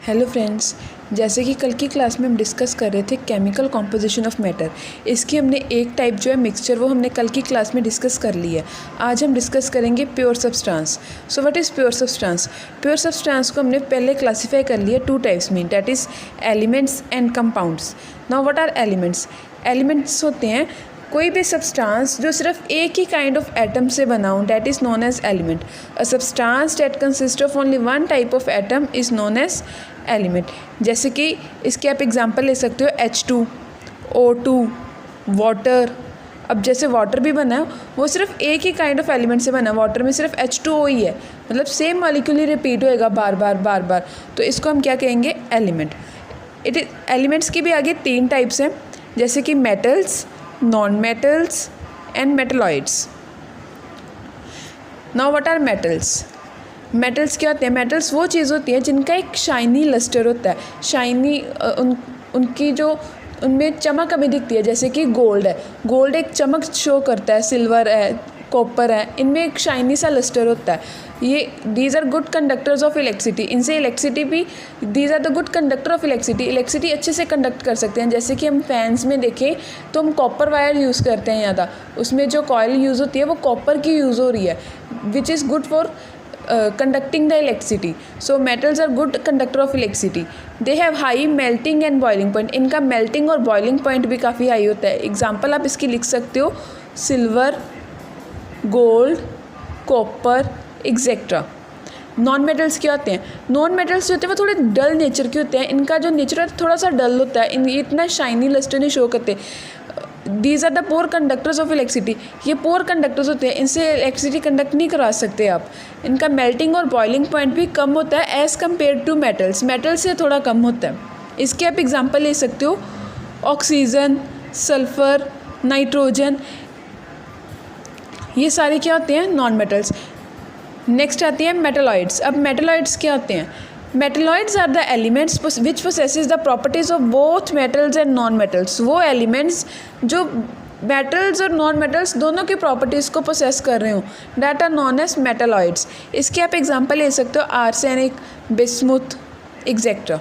Hello friends, जैसे कि कल की क्लास में हम डिस्कस कर रहे थे केमिकल कॉम्पोजिशन ऑफ मैटर। इसकी हमने एक टाइप जो है मिक्सचर, वो हमने कल की क्लास में डिस्कस कर ली है। आज हम डिस्कस करेंगे pure substance. So what is pure substance? Pure substance को हमने पहले क्लासीफाई कर लिया टू टाइप्स में, that is elements and compounds. Now what are elements? Elements होते हैं कोई भी सब्सटेंस जो सिर्फ एक ही काइंड ऑफ एटम से बना हो, that is known as element. A substance that consist of only one type of atom is known as element. जैसे कि इसके आप एग्जांपल ले सकते हो H2O2 वाटर। अब जैसे वाटर भी बना है वो सिर्फ एक ही काइंड ऑफ एलिमेंट से बना है, वाटर में सिर्फ H2O ही है, मतलब सेम मॉलिक्यूल ही रिपीट होएगा बार बार, तो इसको हम क्या कहेंगे? एलिमेंट। इट इज एलिमेंट्स की भी आगे तीन टाइप्स हैं, जैसे कि metals, non metals and metalloids. Now what are metals? Metals क्या होते हैं? मेटल्स वो चीज़ होती है जिनका एक शाइनी लस्टर होता है, शाइनी उनकी जो उनमें चमक हमें दिखती है। जैसे कि गोल्ड है, गोल्ड एक चमक शो करता है, सिल्वर है, कॉपर है, इनमें एक शाइनी सा लस्टर होता है। ये these are good conductors of electricity. इनसे इलेक्ट्रिसिटी भी, these are the good conductor of electricity. Electricity अच्छे से कंडक्ट कर सकते हैं। जैसे कि हम फैंस में देखें तो हम कॉपर वायर यूज़ करते हैं ज़्यादा, उसमें जो कॉइल यूज़ होती है वो कॉपर की यूज़ हो रही है, which is good for conducting the electricity. So metals are good conductor of electricity. They have high melting and boiling point. इनका melting और boiling point भी काफ़ी हाई होता है। एग्जाम्पल आप इसकी लिख सकते हो silver, gold, copper etcetera. Non metals क्या होते हैं? नॉन मेटल्स जो होते हैं वो थोड़े डल नेचर के होते हैं। इनका जो नेचर है थोड़ा सा डल होता है, इन इतना शाइनी लस्टर नहीं शो करते। These are the poor conductors of electricity. ये पोर कंडक्टर्स होते हैं, इनसे इलेक्ट्रिसिटी कंडक्ट नहीं करा सकते आप। इनका मेल्टिंग और बॉइलिंग पॉइंट भी कम होता है as compare to metals. Metal से थोड़ा कम होता है। इसके आप एग्जांपल ले सकते हो ऑक्सीजन, सल्फ़र, नाइट्रोजन, ये सारे क्या होते हैं? Non metals. नेक्स्ट आती है मेटलॉइड्स। अब मेटलॉइड्स क्या होते हैं? Metalloids are the elements which possesses the properties of both metals and non metals. वो एलिमेंट्स जो मेटल्स और नॉन मेटल्स दोनों की प्रॉपर्टीज़ को पोसेस कर रहे हो, that are known as metalloids. इसके आप एग्जांपल ले सकते हो आर्सेनिक, बिस्मुथ एक्सेट्रा।